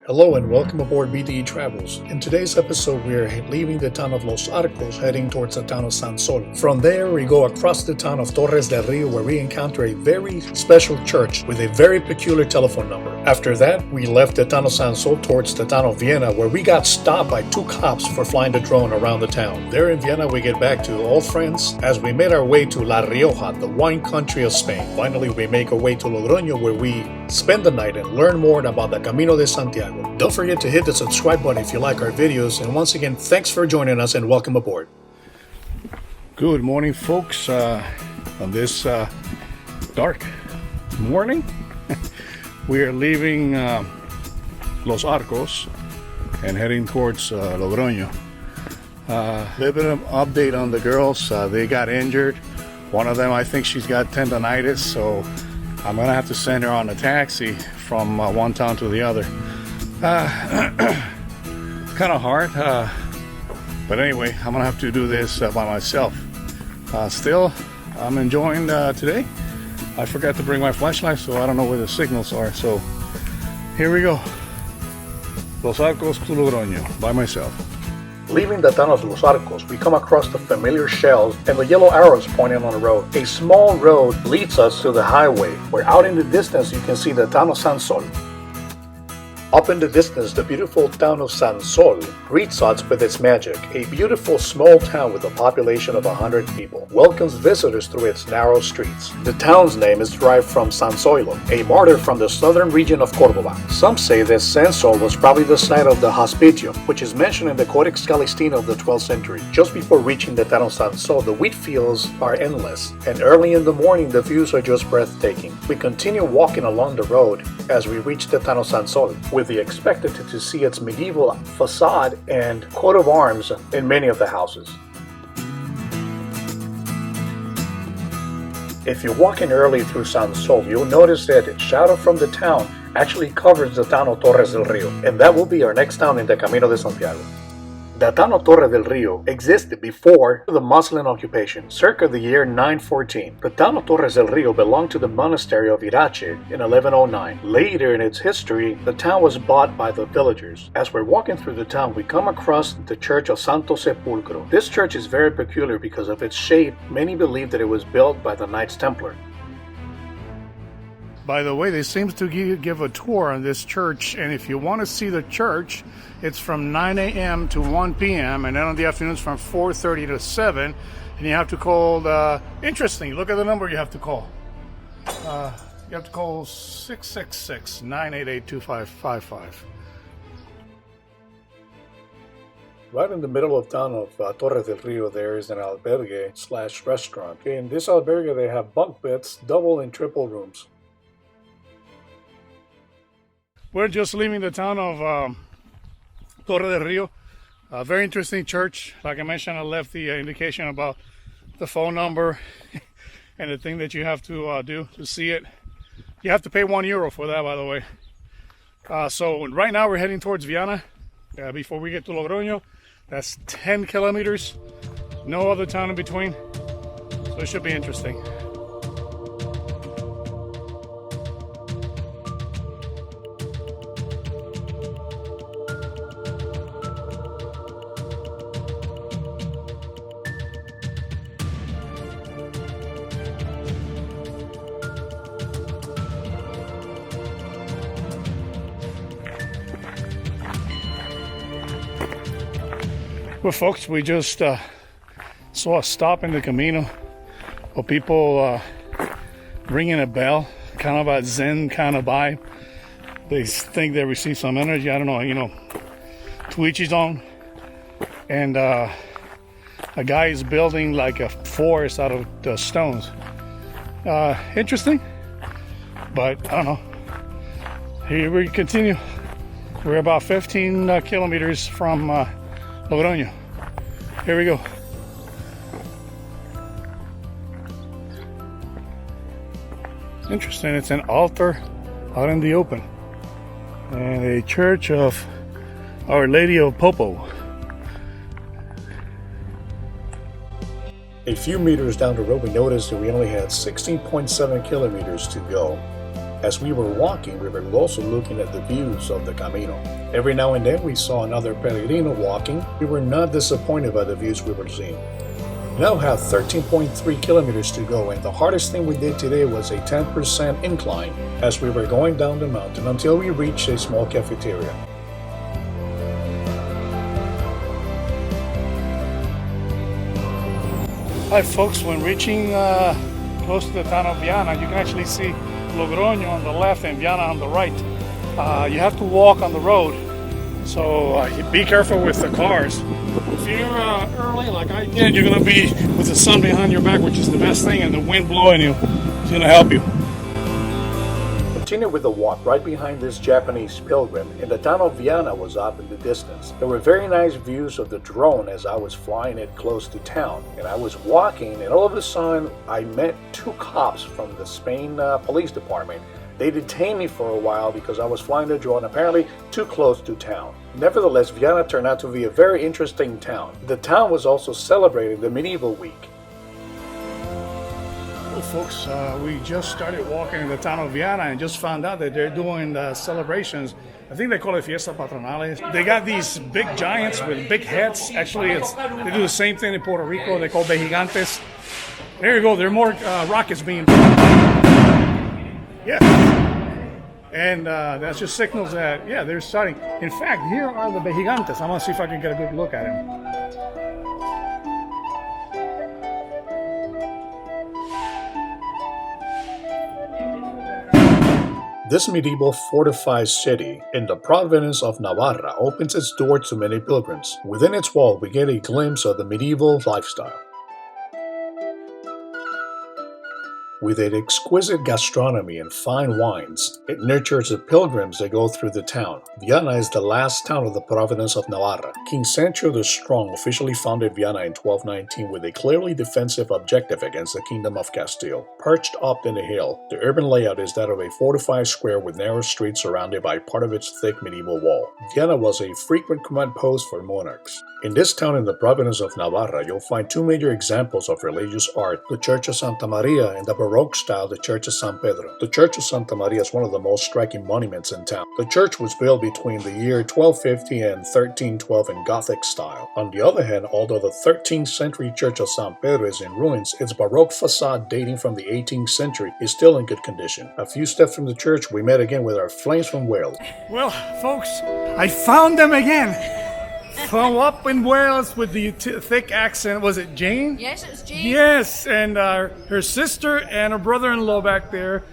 Hello and welcome aboard BDE Travels. In today's episode, we are leaving the town of Los Arcos, heading towards the town of Sansol. From there, we go across the town of Torres del Rio, where we encounter a very special church with a very peculiar telephone number. After that, we left the town of Sansol towards the town of Viana, where we got stopped by two cops for flying the drone around the town. There in Viana, we get back to old friends as we made our way to La Rioja, the wine country of Spain. Finally, we make our way to Logroño, where we spend the night and learn more about the Camino de Santiago. Don't forget to hit the subscribe button if you like our videos, and once again, thanks for joining us and welcome aboard. Good morning, folks. On this dark morning, we are leaving Los Arcos and heading towards Logroño. A little bit of update on the girls. They got injured. One of them, I think she's got tendonitis, so I'm gonna have to send her on a taxi from one town to the other. Kind of hard, but anyway, I'm gonna have to do this by myself. Still, I'm enjoying today. I forgot to bring my flashlight, so I don't know where the signals are. So here we go. Los Arcos to Logroño by myself. Leaving the town of Los Arcos, we come across the familiar shells and the yellow arrows pointing on the road. A small road leads us to the highway, where out in the distance you can see the town of Sansol. Up in the distance, the beautiful town of Sansol greets us with its magic. A beautiful small town with a population of 100 people welcomes visitors through its narrow streets. The town's name is derived from Sansol, a martyr from the southern region of Córdoba. Some say that Sansol was probably the site of the Hospitium, which is mentioned in the Codex Calistino of the 12th century. Just before reaching the town of Sansol, the wheat fields are endless, and early in the morning the views are just breathtaking. We continue walking along the road as we reach the town of Sansol, with the expected to see its medieval facade and coat of arms in many of the houses. If you walk in early through Sansol, you'll notice that a shadow from the town actually covers the town of Torres del Rio, and that will be our next town in the Camino de Santiago. The town of Torres del Rio existed before the Muslim occupation, circa the year 914. The town of Torres del Rio belonged to the monastery of Irache in 1109. Later in its history, the town was bought by the villagers. As we're walking through the town, we come across the church of Santo Sepulcro. This church is very peculiar because of its shape. Many believe that it was built by the Knights Templar. By the way, they seem to give a tour on this church, and if you want to see the church, it's from 9 a.m. to 1 p.m. and then on the afternoons from 4:30 to 7, and you have to call interesting, look at the number you have to call. You have to call 666-988-2555. Right in the middle of town of Torres del Rio, there is an albergue/restaurant. In this albergue, they have bunk beds, double and triple rooms. We're just leaving the town of Torres del Rio. A very interesting church. Like I mentioned, I left the indication about the phone number and the thing that you have to do to see it. You have to pay €1 for that, by the way. So right now we're heading towards Viana before we get to Logroño. That's 10 kilometers. No other town in between. So it should be interesting. Well, folks, we just saw a stop in the Camino of people ringing a bell, kind of a Zen kind of vibe. They think they receive some energy. I don't know, to each his own. And a guy is building like a forest out of the stones. Interesting, but I don't know. Here we continue. We're about 15 kilometers from Logroño. Here we go. Interesting, it's an altar out in the open. And a church of Our Lady of Popo. A few meters down the road, we noticed that we only had 16.7 kilometers to go. As we were walking, we were also looking at the views of the Camino. Every now and then we saw another peregrino walking. We were not disappointed by the views we were seeing. We now have 13.3 kilometers to go, and the hardest thing we did today was a 10% incline as we were going down the mountain until we reached a small cafeteria. Hi folks, when reaching close to the town of Viana, you can actually see Logroño on the left and Viana on the right. You have to walk on the road, so be careful with the cars. If you're early like I did, you're going to be with the sun behind your back, which is the best thing, and the wind blowing you. It's going to help you. Continued with the walk right behind this Japanese pilgrim, and the town of Viana was up in the distance. There were very nice views of the drone as I was flying it close to town, and I was walking, and all of a sudden I met two cops from the Spain police department. They detained me for a while because I was flying the drone apparently too close to town. Nevertheless, Viana turned out to be a very interesting town. The town was also celebrating the medieval week. Well, folks, we just started walking in the town of Viana and just found out that they're doing celebrations. I think they call it Fiesta Patronales. They got these big giants with big heads. Actually, they do the same thing in Puerto Rico. They call them gigantes. There you go. There are more rockets being. Yeah. And that just signals that, yeah, they're starting. In fact, here are the gigantes. I'm going to see if I can get a good look at them. This medieval fortified city in the province of Navarra opens its doors to many pilgrims. Within its wall, we get a glimpse of the medieval lifestyle. With its exquisite gastronomy and fine wines, it nurtures the pilgrims that go through the town. Viana is the last town of the province of Navarra. King Sancho the Strong officially founded Viana in 1219 with a clearly defensive objective against the Kingdom of Castile. Perched up in the hill, the urban layout is that of a fortified square with narrow streets surrounded by part of its thick medieval wall. Viana was a frequent command post for monarchs. In this town in the province of Navarra, you'll find two major examples of religious art, the Church of Santa Maria and the Baroque style, the Church of San Pedro. The Church of Santa Maria is one of the most striking monuments in town. The church was built between the year 1250 and 1312 in Gothic style. On the other hand, although the 13th century Church of San Pedro is in ruins, its Baroque facade dating from the 18th century is still in good condition. A few steps from the church, we met again with our flames from Wales. Well, folks, I found them again. From up in Wales with the thick accent. Was it Jane? Yes, it was Jane. Yes, and her sister and her brother-in-law back there.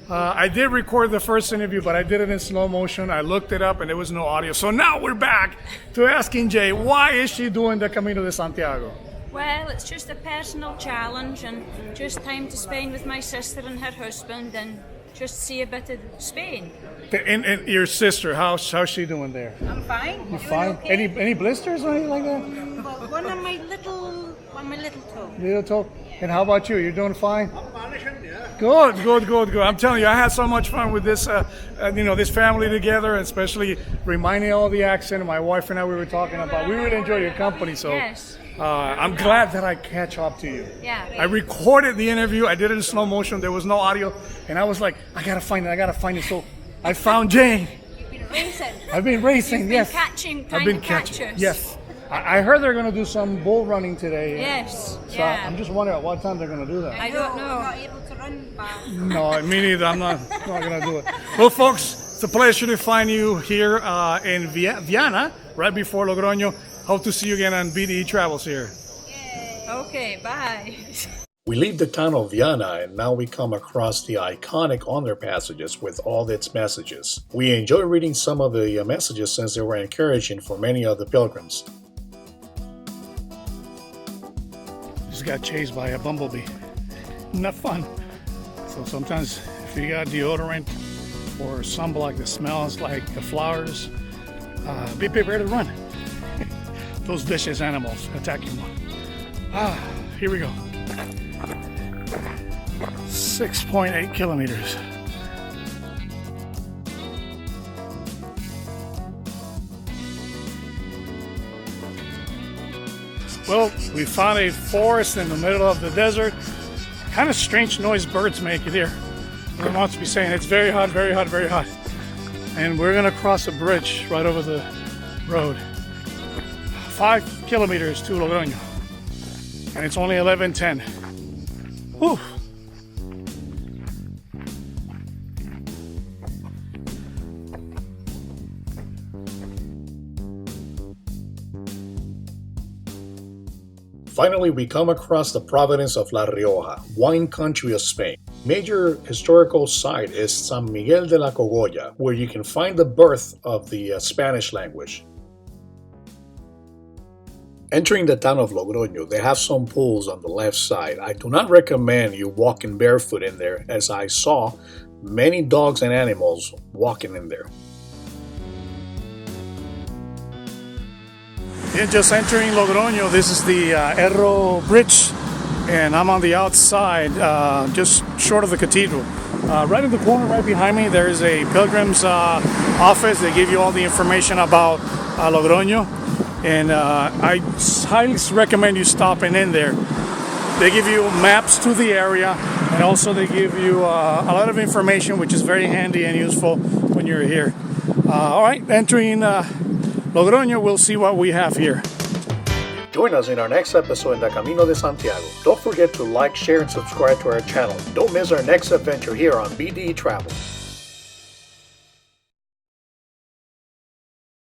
I did record the first interview, but I did it in slow motion. I looked it up and there was no audio. So now we're back to asking Jay, why is she doing the Camino de Santiago? Well, it's just a personal challenge and just time to spend with my sister and her husband and just see a bit of Spain. And your sister, how's she doing there? I'm fine. You fine? Okay. Any blisters or anything like that? Well, one on my little toe. Little toe. And how about you? You're doing fine? I'm managing, yeah. Good. I'm telling you, I had so much fun with this, this family together, especially reminding all the accent. My wife and I, we were talking about. We really enjoy your company, so. Yes. I'm glad that I catch up to you. Yeah. I recorded the interview. I did it in slow motion. There was no audio, and I was like, I gotta find it. So I found Jane. You've been racing. I've been racing. You've Yes. I've been catching. Yes. I heard they're gonna do some bull running today. Yes. So Yeah. I'm just wondering at what time they're gonna do that. I don't know. I'm not able to run back. No, me neither. I'm not gonna do it. Well, folks, it's a pleasure to find you here in Viana, right before Logroño. Hope to see you again on BDE Travels here. Okay, bye. We leave the town of Viana and now we come across the iconic underpassages with all its messages. We enjoy reading some of the messages since they were encouraging for many of the pilgrims. Just got chased by a bumblebee. Not fun. So sometimes if you got deodorant or sunblock that smells like the flowers, be prepared to run. Those vicious animals attack you more. Here we go. 6.8 kilometers. Well, we found a forest in the middle of the desert. Kind of strange noise birds make it here. I must be saying it's very hot, very hot, very hot. And we're gonna cross a bridge right over the road. 5 kilometers to Logroño. And it's only 11:10. Whew. Finally, we come across the province of La Rioja, wine country of Spain. Major historical site is San Miguel de la Cogolla, where you can find the birth of the Spanish language. Entering the town of Logroño, they have some pools on the left side. I do not recommend you walking barefoot in there, as I saw many dogs and animals walking in there. Yeah, just entering Logroño. This is the Erro Bridge, and I'm on the outside, just short of the cathedral. Right in the corner, right behind me, there is a pilgrim's office. They give you all the information about Logroño, and I highly recommend you stopping in there. They give you maps to the area, and also they give you a lot of information, which is very handy and useful when you're here. All right, entering Logroño, we'll see what we have here. Join us in our next episode in the Camino de Santiago. Don't forget to like, share, and subscribe to our channel. Don't miss our next adventure here on BDE Travels.